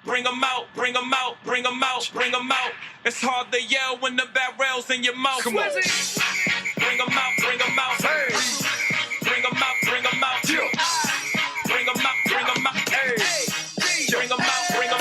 bring 'em out, bring 'em out, bring 'em out, bring 'em out. It's hard to yell when the barrel's in your mouth. Come on. Bring 'em out, bring 'em out. Hey. Bring 'em out, bring 'em out. Bring 'em out, bring 'em out. Hey. Bring 'em out, bring 'em out.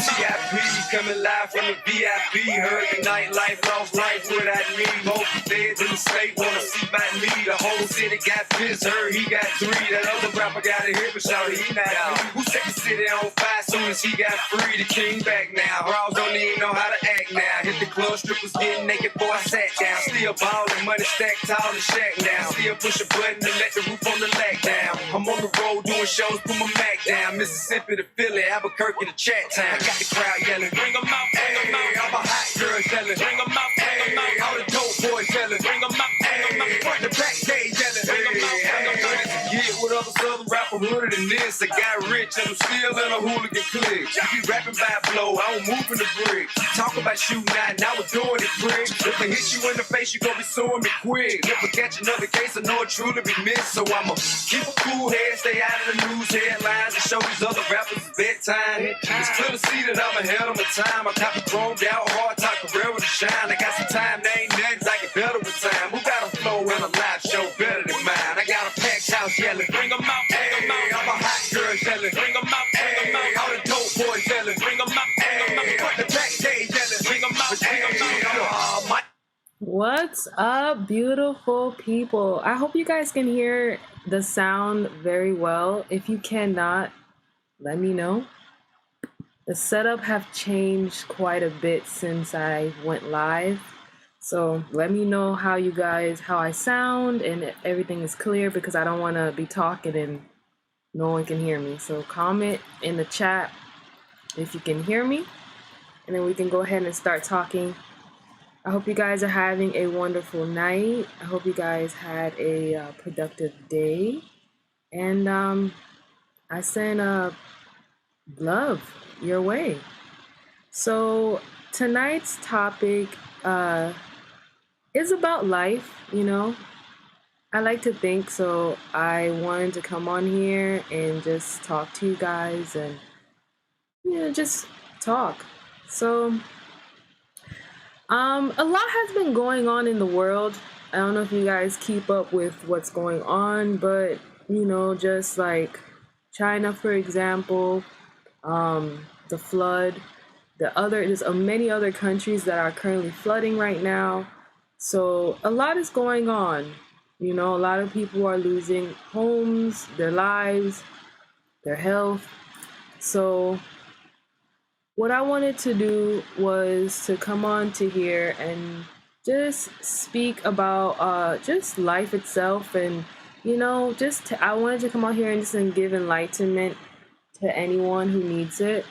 VIP coming live from the VIP. Heard the nightlife, lost life without me. Most feds in the state wanna see my me. The whole city got pissed, heard he got 3. That other rapper got a hit, but shout he not me. Who set the city on fire soon as he got free? The king back now. Bros don't even know how to act now. Hit the club, strippers getting naked, boy, I sat down. Still ballin', money stacked tall and shack down. Still push a button to let the roof on the lag down. I'm on the road doing shows, put my Mac down. Mississippi to Philly, Albuquerque to Chat Town. I got the crowd yelling, bring 'em out, bring 'em out. I'm a hot girl yelling, bring 'em out, bring 'em out. All the dope boys yelling, bring 'em out, bring 'em out. Front the backstage yelling, bring 'em out, bring 'em out. Yeah, what other southern rapper hooded than this? I got rich and I'm still in a hooligan clique. You be rapping by blow, I don't move in the brick. Talk about shooting out, now we're doing it quick. If I hit you in the face, you gon' be suing me quick. If I catch another case, I know it truly be missed. So I'ma keep a cool head, stay out of the news headlines, and show these other rappers it's bedtime. It's clear to see that I'm ahead of my time. I copy chromed out, hard top career with a shine. I got some time, they ain't nothing, I get better with time. Who got a flow and a live show better than mine? I got a packed house yelling, bring 'em out, bring 'em out. I'm a hot girl yelling, bring 'em out, bring 'em out. All the dope boys yelling, bring 'em out, bring 'em out. Front the backstage yelling, bring 'em out, bring 'em out. What's up, beautiful people? I hope you guys can hear the sound very well. If you cannot, let me know. The setup have changed quite a bit since I went live. So let me know how I sound and if everything is clear, because I don't want to be talking and no one can hear me. So comment in the chat if you can hear me, and then we can go ahead and start talking. I hope you guys are having a wonderful night. I hope you guys had a productive day. And I send love your way. So tonight's topic is about life, you know. I like to think, so I wanted to come on here and just talk to you guys and, you know, just talk. So a lot has been going on in the world. I don't know if you guys keep up with what's going on, but, you know, just like China, for example, the flood, there's many other countries that are currently flooding right now. So a lot is going on. You know, a lot of people are losing homes, their lives, their health. So what I wanted to do was to come on to here and just speak about just life itself, and, you know, I wanted to come out here and just give enlightenment to anyone who needs it,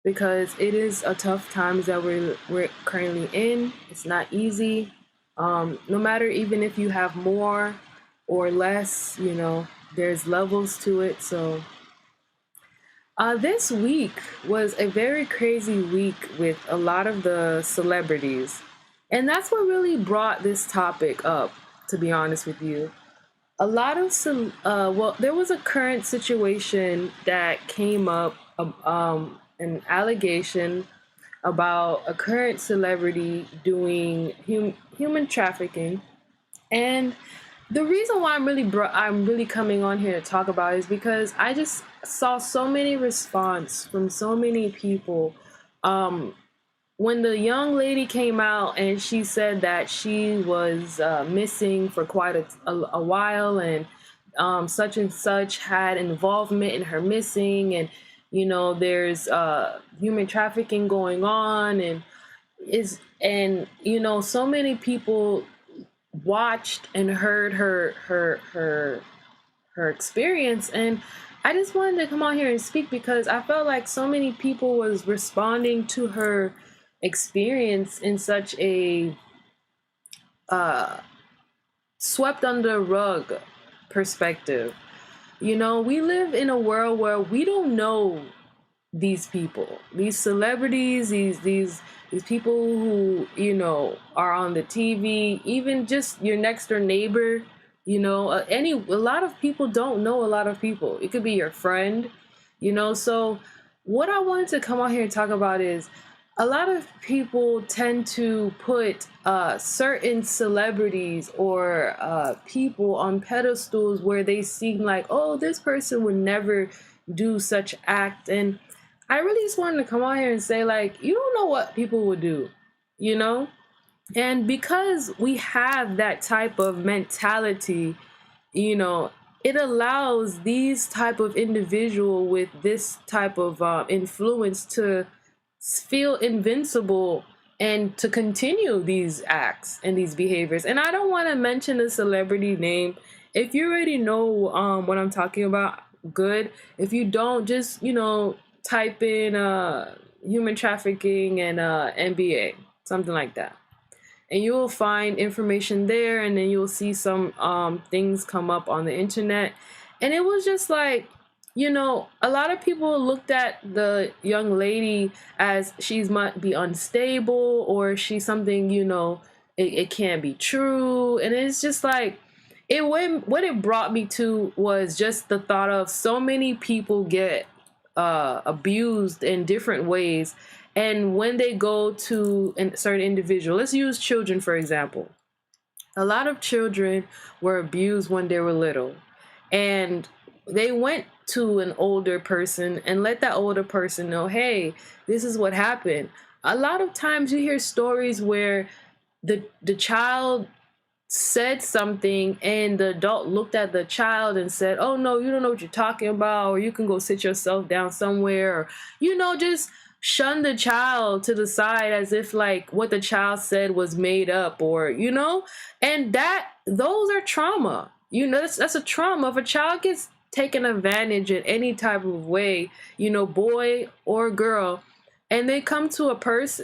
because it is a tough times that we're currently in. It's not easy. No matter, even if you have more or less, you know, there's levels to it. So this week was a very crazy week with a lot of the celebrities. And that's what really brought this topic up, to be honest with you. A lot of, well, there was a current situation that came up, an allegation about a current celebrity doing human trafficking. And the reason why I'm really coming on here to talk about it is because I just saw so many response from so many people. When the young lady came out and she said that she was missing for quite a while, and such and such had involvement in her missing, and, you know, there's human trafficking going on, and you know, so many people watched and heard her experience. And I just wanted to come out here and speak because I felt like so many people was responding to her experience in such a swept under the rug perspective. You know, we live in a world where we don't know these people, these celebrities, these people who, you know, are on the TV, even just your next door neighbor. You know, a lot of people don't know a lot of people. It could be your friend, you know. So what I wanted to come out here and talk about is a lot of people tend to put certain celebrities or people on pedestals where they seem like, oh, this person would never do such act. And I really just wanted to come out here and say, like, you don't know what people would do, you know? And because we have that type of mentality, you know, it allows these type of individual with this type of influence to feel invincible and to continue these acts and these behaviors. And I don't want to mention a celebrity name. If you already know what I'm talking about, good. If you don't, just, you know, type in human trafficking and NBA, something like that, and you will find information there, and then you'll see some things come up on the internet. And it was just like, you know, a lot of people looked at the young lady as she's might be unstable, or she's something, you know, it can't be true. And it's just like, what it brought me to was just the thought of so many people get abused in different ways. And when they go to a certain individual, let's use children, for example. A lot of children were abused when they were little. And they went to an older person and let that older person know, hey, this is what happened. A lot of times you hear stories where the child said something and the adult looked at the child and said, oh no, you don't know what you're talking about, or you can go sit yourself down somewhere, or, you know, just shun the child to the side as if like what the child said was made up, or, you know. And those are trauma, you know. That's a trauma. If a child gets taken advantage in any type of way, you know, boy or girl, and they come to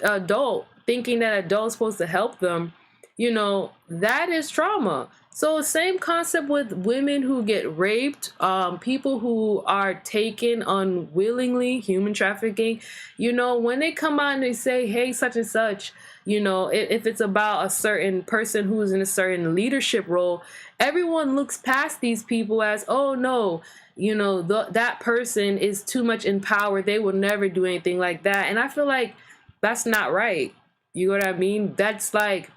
adult thinking that adult's supposed to help them, you know, that is trauma. So same concept with women who get raped, people who are taken unwillingly, human trafficking. You know, when they come out and they say, hey, such and such, you know, if it's about a certain person who's in a certain leadership role, everyone looks past these people as, oh no, you know, that person is too much in power. They will never do anything like that. And I feel like that's not right. You know what I mean? That's like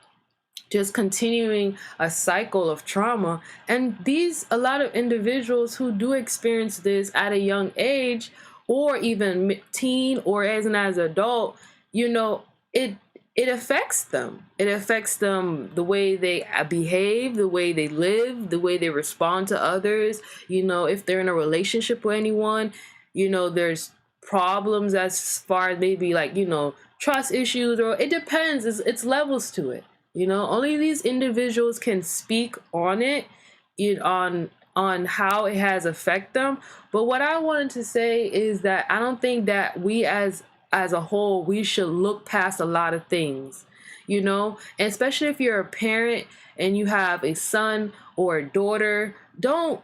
just continuing a cycle of trauma. And a lot of individuals who do experience this at a young age, or even teen, or as an adult, you know, it affects them. It affects them, the way they behave, the way they live, the way they respond to others. You know, if they're in a relationship with anyone, you know, there's problems as far as maybe like, you know, trust issues, or it depends. It's levels to it. You know, only these individuals can speak on it, on how it has affected them. But what I wanted to say is that I don't think that we as a whole, we should look past a lot of things, you know, and especially if you're a parent and you have a son or a daughter, don't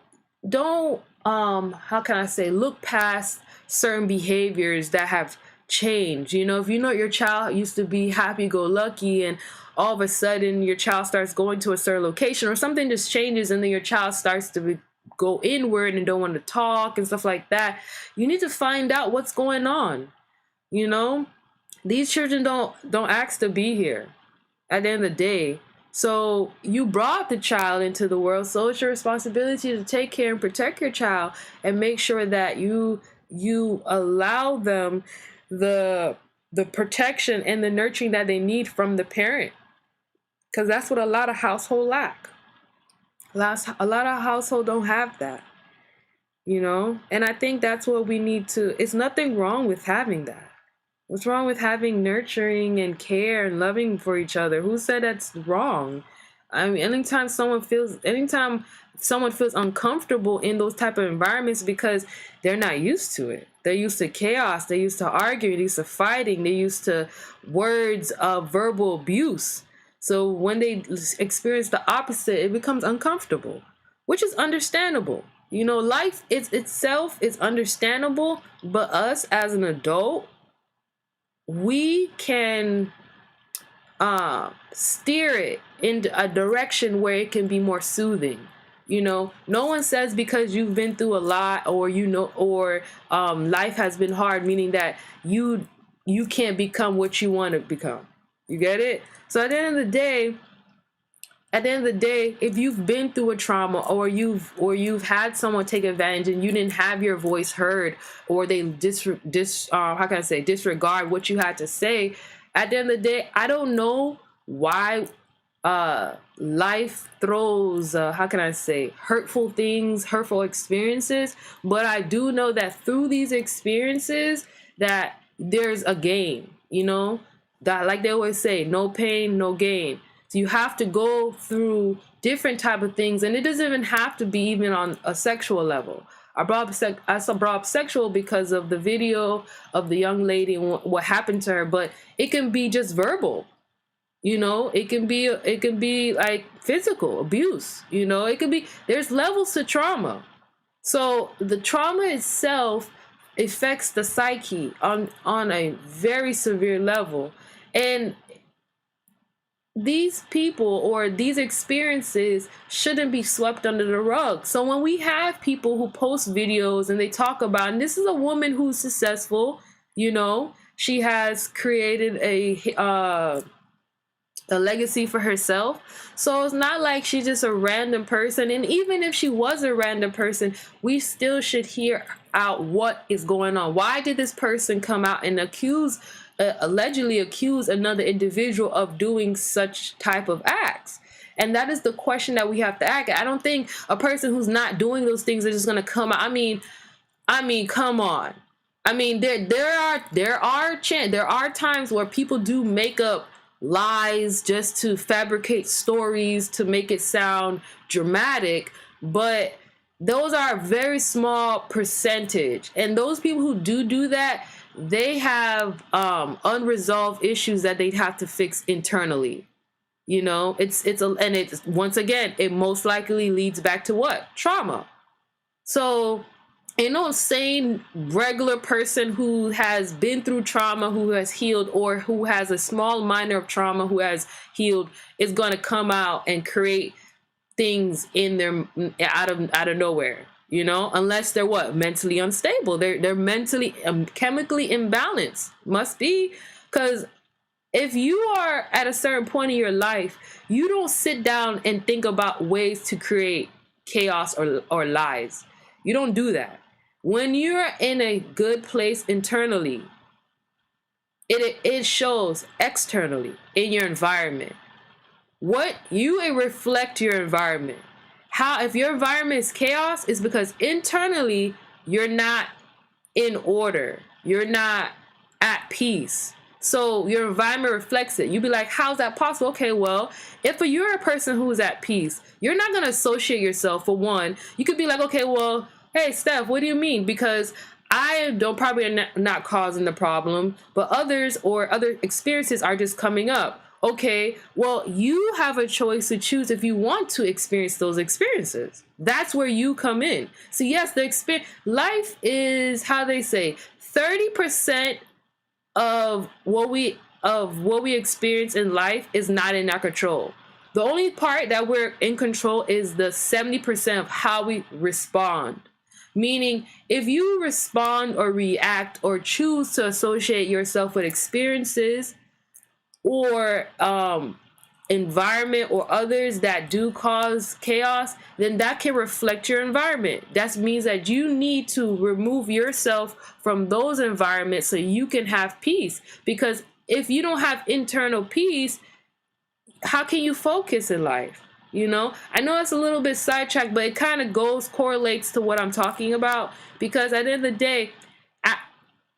how can I say, look past certain behaviors that have changed. You know, if you know your child used to be happy-go-lucky, and all of a sudden your child starts going to a certain location, or something just changes, and then your child starts to go inward and don't want to talk and stuff like that, you need to find out what's going on. You know, these children don't ask to be here at the end of the day. So you brought the child into the world, so it's your responsibility to take care and protect your child, and make sure that you allow them the protection and the nurturing that they need from the parent, because that's what a lot of households lack. A lot of households don't have that, you know. And I think that's what we need to. It's nothing wrong with having that. What's wrong with having nurturing and care and loving for each other? Who said that's wrong? I mean, anytime someone feels uncomfortable in those type of environments, because they're not used to it. They're used to chaos. They're used to arguing. They're used to fighting. They're used to words of verbal abuse. So when they experience the opposite, it becomes uncomfortable, which is understandable. You know, life itself is understandable, but us as an adult, we can steer it in a direction where it can be more soothing. You know, no one says because you've been through a lot, or life has been hard, meaning that you can't become what you want to become. You get it? So at the end of the day, if you've been through a trauma, or you've had someone take advantage and you didn't have your voice heard, or they disregard what you had to say, at the end of the day, I don't know why life throws hurtful things, hurtful experiences, but I do know that through these experiences that there's a gain, you know, that, like they always say, no pain, no gain. So you have to go through different type of things, and it doesn't even have to be even on a sexual level. I brought up sexual because of the video of the young lady and what happened to her, but it can be just verbal. You know, it can be like physical abuse. You know, there's levels to trauma. So the trauma itself affects the psyche on a very severe level. And these people or these experiences shouldn't be swept under the rug. So when we have people who post videos and they talk about, and this is a woman who's successful, you know, she has created a legacy for herself. So it's not like she's just a random person. And even if she was a random person, we still should hear out what is going on. Why did this person come out and allegedly accuse another individual of doing such type of acts? And that is the question that we have to ask. I don't think a person who's not doing those things is just going to come out. I mean, come on. I mean, there are times where people do make up lies just to fabricate stories to make it sound dramatic, but those are a very small percentage. And those people who do that, they have unresolved issues that they'd have to fix internally. You know, it's once again, it most likely leads back to what? Trauma. So sane regular person who has been through trauma, who has healed, or who has a small minor of trauma who has healed, is going to come out and create things in their out of nowhere, you know, unless they're mentally unstable. They're mentally chemically imbalanced. Must be, because if you are at a certain point in your life, you don't sit down and think about ways to create chaos or lies. You don't do that. When you're in a good place internally, it shows externally in your environment. It reflect your environment. If your environment is chaos, it's because internally you're not in order. You're not at peace. So your environment reflects it. You'd be like, how's that possible? Okay, well, if you're a person who's at peace, you're not going to associate yourself, for one. You could be like, okay, well, hey, Steph, what do you mean? Because I don't probably not causing the problem, but others or other experiences are just coming up. Okay, well, you have a choice to choose if you want to experience those experiences. That's where you come in. So yes, life is, how they say, 30% of what we experience in life is not in our control. The only part that we're in control is the 70% of how we respond. Meaning, if you respond or react or choose to associate yourself with experiences or environment or others that do cause chaos, then that can reflect your environment. That means that you need to remove yourself from those environments so you can have peace. Because if you don't have internal peace, how can you focus in life? You know, I know it's a little bit sidetracked, but it kind of correlates to what I'm talking about. Because at the end of the day,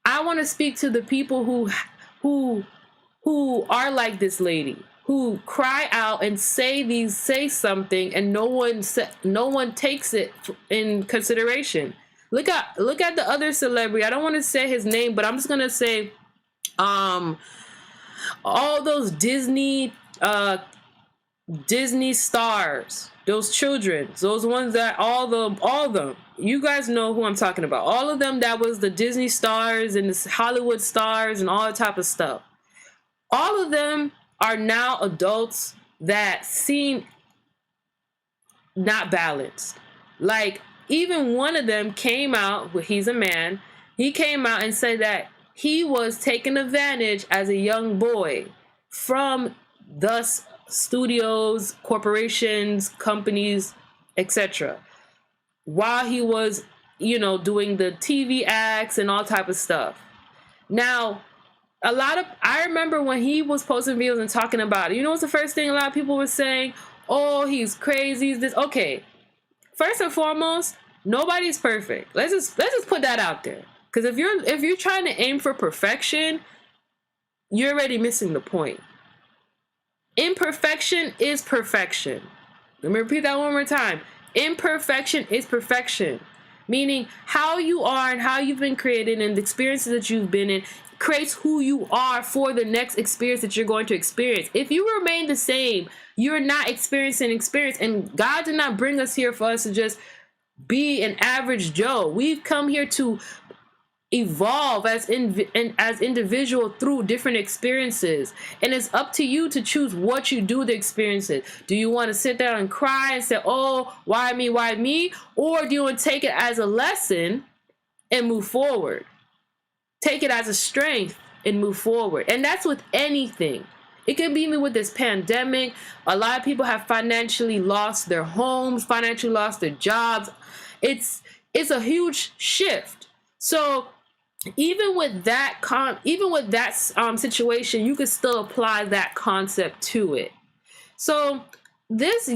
I want to speak to the people who are like this lady, who cry out and say something, and no one takes it in consideration. Look at the other celebrity. I don't want to say his name, but I'm just gonna say, all those Disney stars, those children, those ones that all of them, you guys know who I'm talking about. All of them that was the Disney stars and the Hollywood stars and all that type of stuff. All of them are now adults that seem not balanced. Like, even one of them came out, well, he's a man, he came out and said that he was taken advantage as a young boy from thus studios, corporations, companies, etc. while he was, you know, doing the TV acts and all type of stuff. Now, I remember when he was posting videos and talking about it, you know what's the first thing a lot of people were saying? Oh, he's crazy, he's this. Okay, first and foremost, nobody's perfect. Let's just put that out there. Because if you're trying to aim for perfection, you're already missing the point. Imperfection is perfection. Let me repeat that one more time. Imperfection is perfection. Meaning how you are and how you've been created and the experiences that you've been in creates who you are for the next experience that you're going to experience. If you remain the same, you're not experiencing experience. And God did not bring us here for us to just be an average Joe. We've come here to evolve as individual through different experiences, and it's up to you to choose what you do with the experiences. Do you want to sit there and cry and say, oh, why me, or do you want to take it as a lesson and move forward? Take it as a strength and move forward. And that's with anything. It can be even with this pandemic. A lot of people have financially lost their homes, financially lost their jobs. It's a huge shift. So even with that situation, you could still apply that concept to it. So this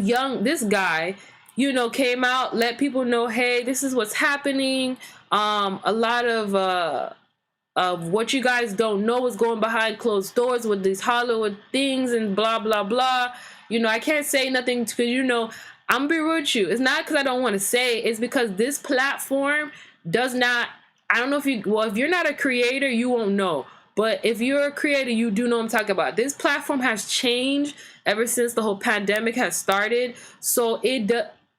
guy, you know, came out, let people know, hey, this is what's happening. A lot of what you guys don't know is going behind closed doors with these Hollywood things and blah blah blah. You know, I can't say nothing because, you know, I'm be real with you. It's not because I don't want to say it. It's because this platform does not. I don't know if if you're not a creator, you won't know. But if you're a creator, you do know what I'm talking about. This platform has changed ever since the whole pandemic has started. So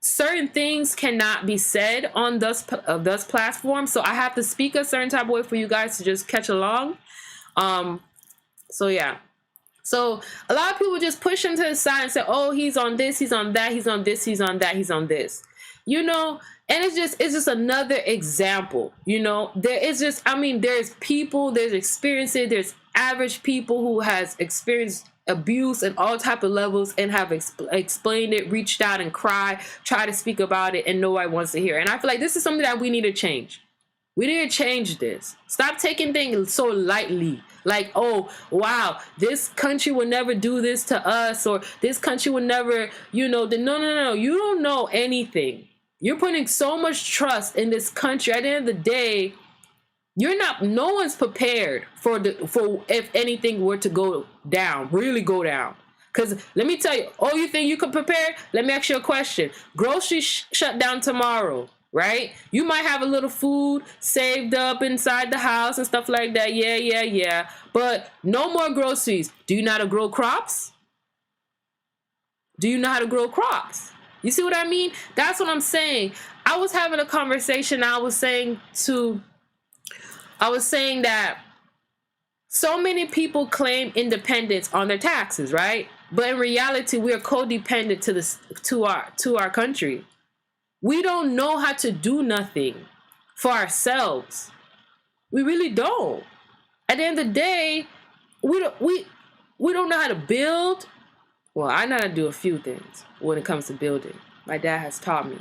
certain things cannot be said on this platform. So I have to speak a certain type of way for you guys to just catch along. So yeah. So a lot of people just push him to the side and say, oh, he's on this, he's on that, he's on this, he's on that, he's on this. You know, and it's just another example. You know, there's people, there's experiences, there's average people who has experienced abuse at all type of levels and have explained it, reached out and cried, try to speak about it, and nobody wants to hear. And I feel like this is something that we need to change. We need to change this. Stop taking things so lightly. Like, oh, wow, this country will never do this to us, or this country will never, you know, no. You don't know anything. You're putting so much trust in this country. At the end of the day, no one's prepared for if anything were to go down, really go down. Because let me tell you, oh, you think you could prepare? Let me ask you a question. Groceries shut down tomorrow, right? You might have a little food saved up inside the house and stuff like that. Yeah. But no more groceries. Do you know how to grow crops? Do you know how to grow crops? You see what I mean? That's what I'm saying. I was having a conversation. I was saying that so many people claim independence on their taxes, right? But in reality, we are codependent to our country. We don't know how to do nothing for ourselves. We really don't. At the end of the day, we don't know how to build. Well, I know how to do a few things when it comes to building. My dad has taught me.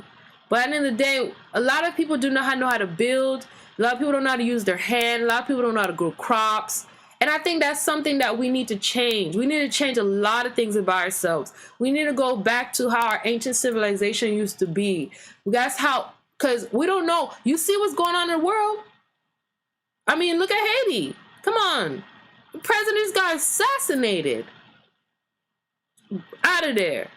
But at the end of the day, a lot of people do not know how to build. A lot of people don't know how to use their hand. A lot of people don't know how to grow crops. And I think that's something that we need to change. We need to change a lot of things about ourselves. We need to go back to how our ancient civilization used to be. That's how, because we don't know. You see what's going on in the world? I mean, look at Haiti. Come on. The president got assassinated. Out of there.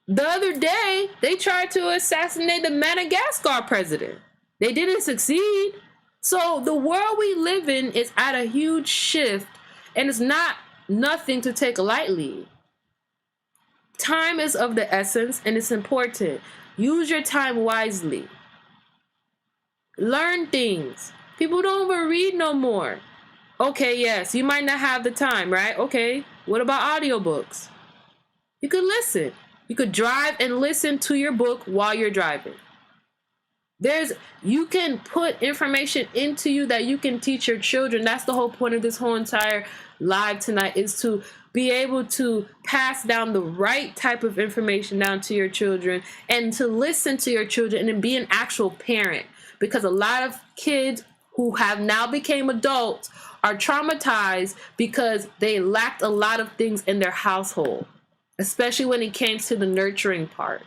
The other day, they tried to assassinate the Madagascar president. They didn't succeed. So the world we live in is at a huge shift, and it's not nothing to take lightly. Time is of the essence, and it's important. Use your time wisely. Learn things. People don't even read no more. Okay, yes, you might not have the time, right? Okay, what about audiobooks? You could listen. You could drive and listen to your book while you're driving. You can put information into you that you can teach your children. That's the whole point of this whole entire live tonight, is to be able to pass down the right type of information down to your children, and to listen to your children and be an actual parent. Because a lot of kids who have now became adults are traumatized because they lacked a lot of things in their household, especially when it came to the nurturing part.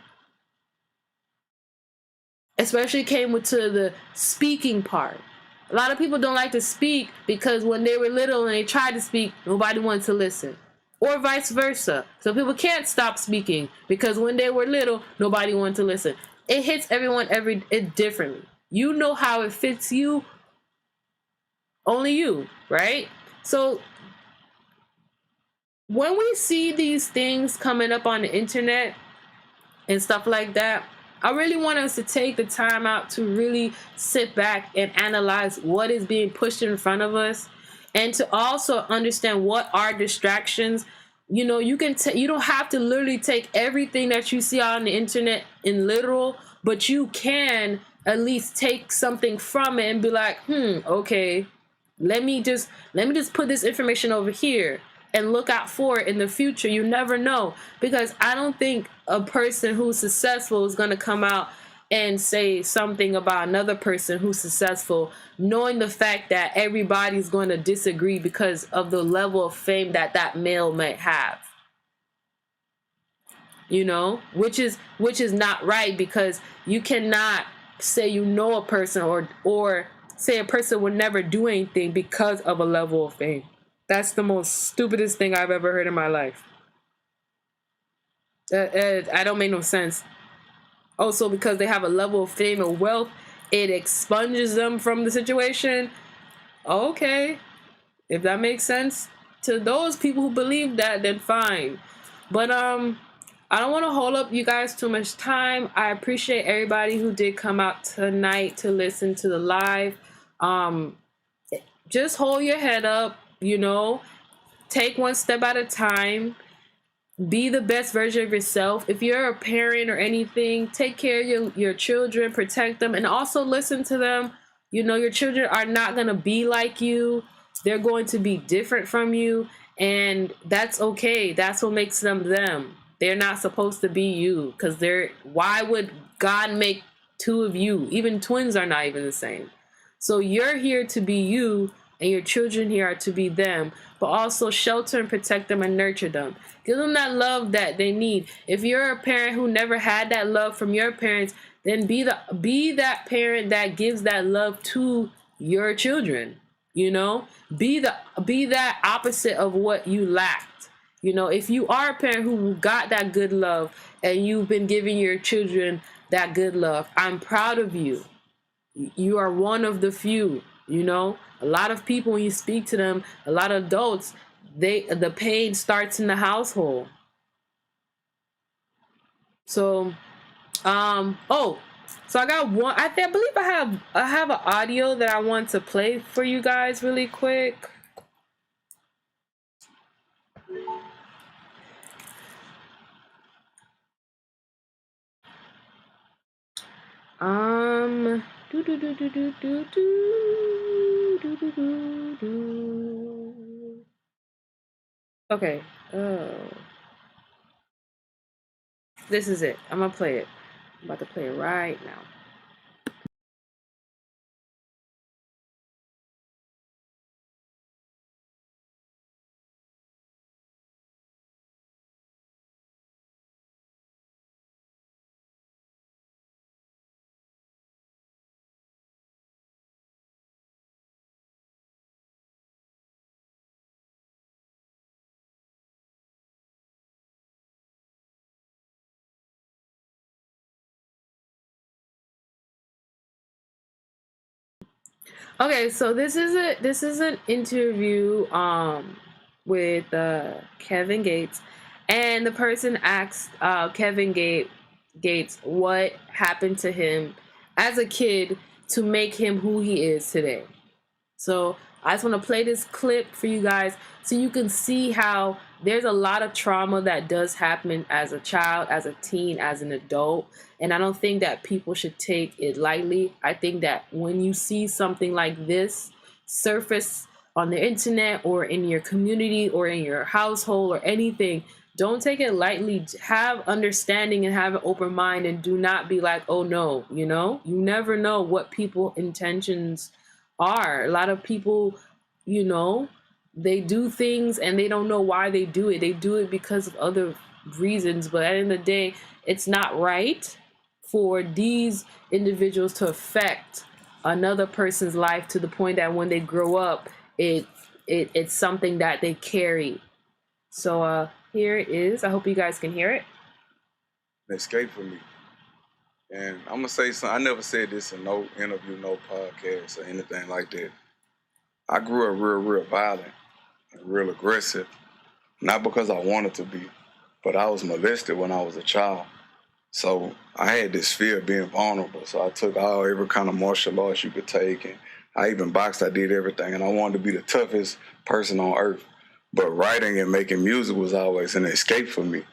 Especially came to the speaking part. A lot of people don't like to speak because when they were little and they tried to speak, nobody wanted to listen. Or vice versa. So people can't stop speaking because when they were little, nobody wanted to listen. It hits everyone differently. You know how it fits you. Only you, right? So when we see these things coming up on the internet and stuff like that, I really want us to take the time out to really sit back and analyze what is being pushed in front of us, and to also understand what are distractions. You know, you don't have to literally take everything that you see on the internet in literal, but you can at least take something from it and be like, okay, let me just put this information over here and look out for it in the future. You never know, because I don't think a person who's successful is going to come out and say something about another person who's successful, knowing the fact that everybody's going to disagree because of the level of fame that male might have. You know, which is not right, because you cannot say you know a person or say a person would never do anything because of a level of fame. That's the most stupidest thing I've ever heard in my life. I don't make no sense. Also, because they have a level of fame and wealth, it expunges them from the situation. Okay, if that makes sense to those people who believe that, then fine. But I don't want to hold up you guys too much time. I appreciate everybody who did come out tonight to listen to the live. Just hold your head up. You know, take one step at a time. Be the best version of yourself. If you're a parent or anything, take care of your children, protect them, and also listen to them. You know, your children are not going to be like you. They're going to be different from you, and that's okay. That's what makes them them. They're not supposed to be you, because why would God make two of you? Even twins are not even the same. So you're here to be you, and your children here are to be them, but also shelter and protect them and nurture them. Give them that love that they need. If you're a parent who never had that love from your parents, then be that parent that gives that love to your children. You know, be that opposite of what you lacked. You know, if you are a parent who got that good love and you've been giving your children that good love, I'm proud of you. You are one of the few. You know, a lot of people, when you speak to them, a lot of adults, the pain starts in the household. So, so I got one. I believe I have an audio that I want to play for you guys really quick. Okay. This is it. I'm gonna play it. I'm about to play it right now. Okay, so this is an interview with Kevin Gates, and the person asked Kevin Gates what happened to him as a kid to make him who he is today. So I just want to play this clip for you guys so you can see how there's a lot of trauma that does happen as a child, as a teen, as an adult. And I don't think that people should take it lightly. I think that when you see something like this surface on the internet or in your community or in your household or anything, don't take it lightly. Have understanding and have an open mind, and do not be like, oh no, you know, you never know what people's intentions are. A lot of people, you know, they do things and they don't know why they do it. They do it because of other reasons, but at the end of the day, it's not right for these individuals to affect another person's life to the point that when they grow up, it's something that they carry. So here it is. I hope you guys can hear it. An escape for me. And I'm gonna say something. I never said this in no interview, no podcast or anything like that. I grew up real violent and real aggressive. Not because I wanted to be, but I was molested when I was a child. So I had this fear of being vulnerable. So I took every kind of martial arts you could take, and I even boxed. I did everything, and I wanted to be the toughest person on earth. But writing and making music was always an escape for me.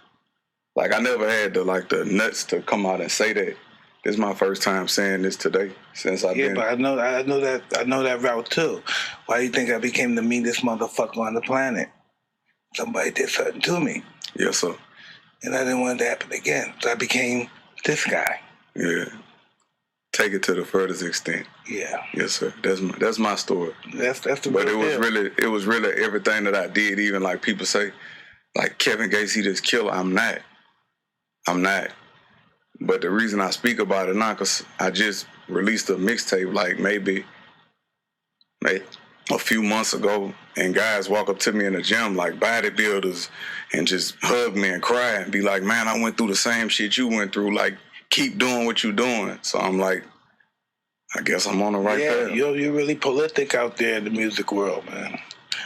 Like I never had the nuts to come out and say that. This is my first time saying this today since I've been. Yeah, but I know that route too. Why do you think I became the meanest motherfucker on the planet? Somebody did something to me. Yes, sir. And I didn't want it to happen again. So I became this guy. Yeah. Take it to the furthest extent. Yeah. Yes, sir. That's my story. That's the But real deal. it was really everything that I did. Even like people say, like Kevin Gates, he this killer. I'm not. But the reason I speak about it now, cause I just released a mixtape like maybe a few months ago, and guys walk up to me in the gym like bodybuilders and just hug me and cry and be like, man, I went through the same shit you went through. Like, keep doing what you're doing. So I'm like, I guess I'm on the right path. You're really prolific out there in the music world, man.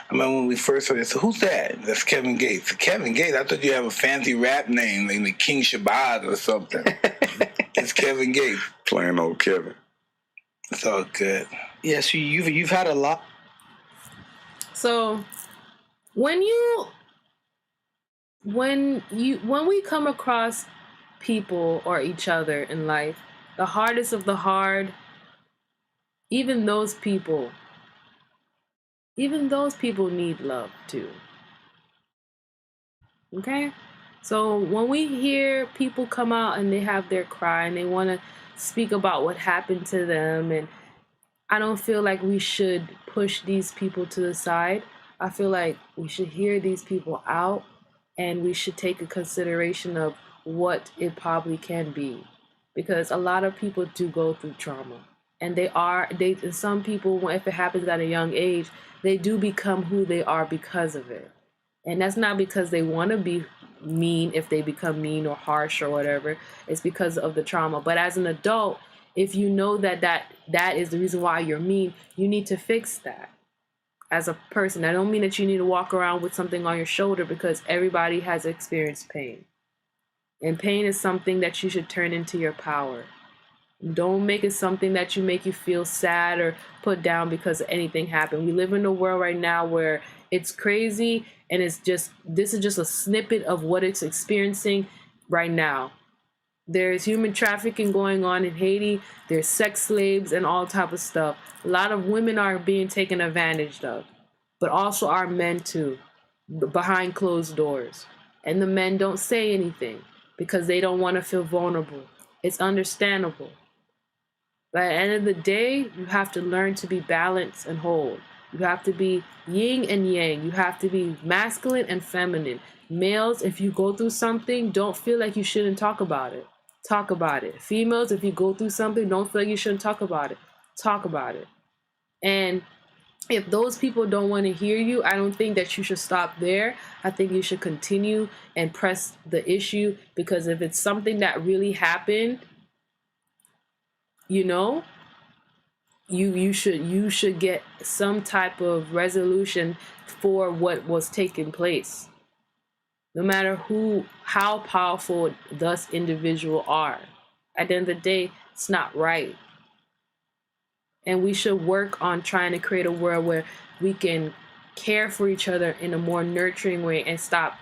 I remember when we first heard it, so who's that? That's Kevin Gates. Kevin Gates, I thought you have a fancy rap name like King Shabazz or something. It's Kevin Gates. Plain old Kevin. It's all good. Yeah, so you've had a lot. So when we come across people or each other in life, the hardest of the hard, even those people need love too. Okay? So when we hear people come out and they have their cry and they want to speak about what happened to them, and I don't feel like we should push these people to the side. I feel like we should hear these people out, and we should take a consideration of what it probably can be. Because a lot of people do go through trauma. And some people, if it happens at a young age, they do become who they are because of it. And that's not because they want to be mean, if they become mean or harsh or whatever. It's because of the trauma. But as an adult, if you know that is the reason why you're mean, you need to fix that as a person. I don't mean that you need to walk around with something on your shoulder, because everybody has experienced pain. And pain is something that you should turn into your power. Don't make it something that make you feel sad or put down because anything happened. We live in a world right now where it's crazy, and this is just a snippet of what it's experiencing right now. There's human trafficking going on in Haiti. There's sex slaves and all type of stuff. A lot of women are being taken advantage of, but also our men too, behind closed doors. And the men don't say anything because they don't want to feel vulnerable. It's understandable. But at the end of the day, you have to learn to be balanced and whole. You have to be yin and yang. You have to be masculine and feminine. Males, if you go through something, don't feel like you shouldn't talk about it. Talk about it. Females, if you go through something, don't feel like you shouldn't talk about it. Talk about it. And if those people don't want to hear you, I don't think that you should stop there. I think you should continue and press the issue, because if it's something that really happened, you know, you should get some type of resolution for what was taking place. No matter how powerful those individuals are. At the end of the day, it's not right. And we should work on trying to create a world where we can care for each other in a more nurturing way and stop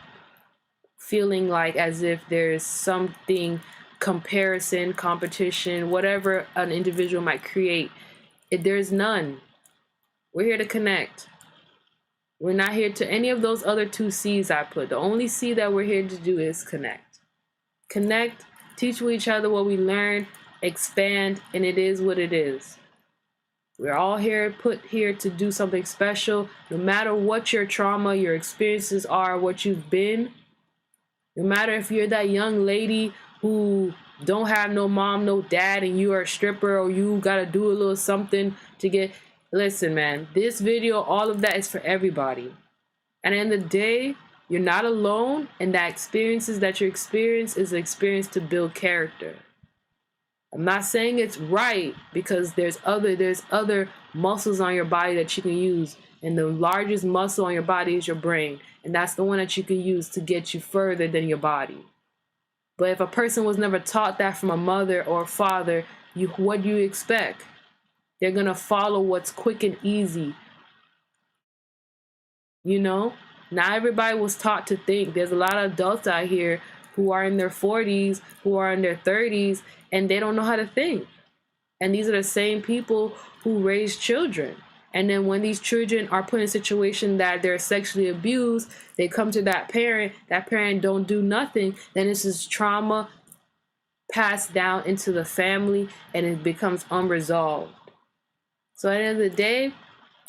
feeling like as if there's something, comparison, competition, whatever an individual might create. There's none. We're here to connect. We're not here to any of those other 2 C's I put. The only C that we're here to do is connect. Connect, teach with each other what we learned, expand, and it is what it is. We're all put here to do something special. No matter what your trauma, your experiences are, what you've been, no matter if you're that young lady who don't have no mom, no dad, and you are a stripper, or you gotta do a little something to get, listen, man, this video, all of that is for everybody. And at the end of the day, you're not alone, and that experiences that you experience is an experience to build character. I'm not saying it's right, because there's other muscles on your body that you can use, and the largest muscle on your body is your brain, and that's the one that you can use to get you further than your body. But if a person was never taught that from a mother or a father, what do you expect? They're gonna follow what's quick and easy. You know, not everybody was taught to think. There's a lot of adults out here who are in their 40s, who are in their 30s, and they don't know how to think. And these are the same people who raise children. And then when these children are put in a situation that they're sexually abused, they come to that parent don't do nothing, then this is trauma passed down into the family, and it becomes unresolved. So at the end of the day,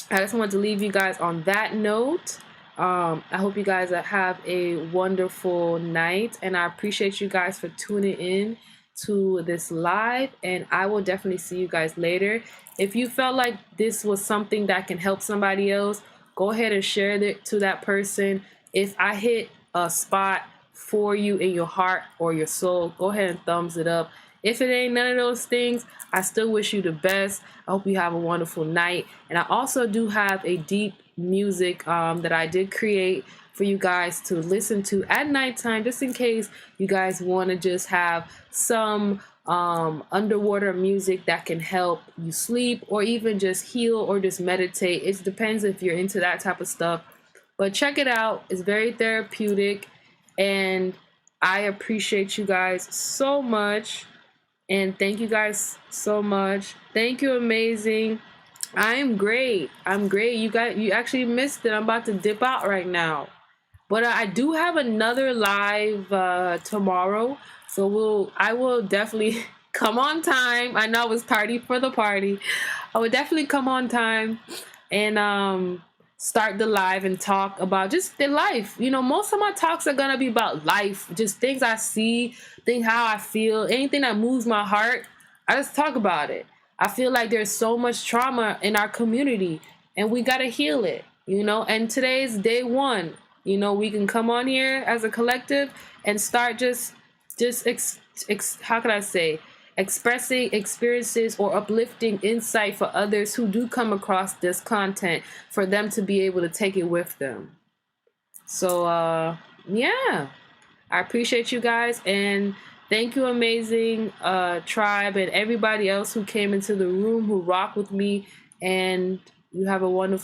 I just want to leave you guys on that note. I hope you guys have a wonderful night, and I appreciate you guys for tuning in to this live, and I will definitely see you guys later. If you felt like this was something that can help somebody else, go ahead and share it to that person. If I hit a spot for you in your heart or your soul, go ahead and thumbs it up. If it ain't none of those things, I still wish you the best. I hope you have a wonderful night. And I also do have a deep music that I did create for you guys to listen to at nighttime, just in case you guys want to just have some underwater music that can help you sleep, or even just heal, or just meditate. It depends if you're into that type of stuff. But check it out. It's very therapeutic, and I appreciate you guys so much. And thank you guys so much. Thank you, amazing. I'm great. I'm great. You actually missed it. I'm about to dip out right now. But I do have another live tomorrow. So I will definitely come on time. I know it was tardy for the party. I will definitely come on time and start the live and talk about just the life. You know, most of my talks are gonna be about life, just things I see, how I feel, anything that moves my heart. I just talk about it. I feel like there's so much trauma in our community, and we gotta heal it. You know, and today's day one. You know, we can come on here as a collective and start how can I say, expressing experiences or uplifting insight for others who do come across this content, for them to be able to take it with them. So yeah, I appreciate you guys, and thank you, amazing tribe, and everybody else who came into the room, who rock with me, and you have a wonderful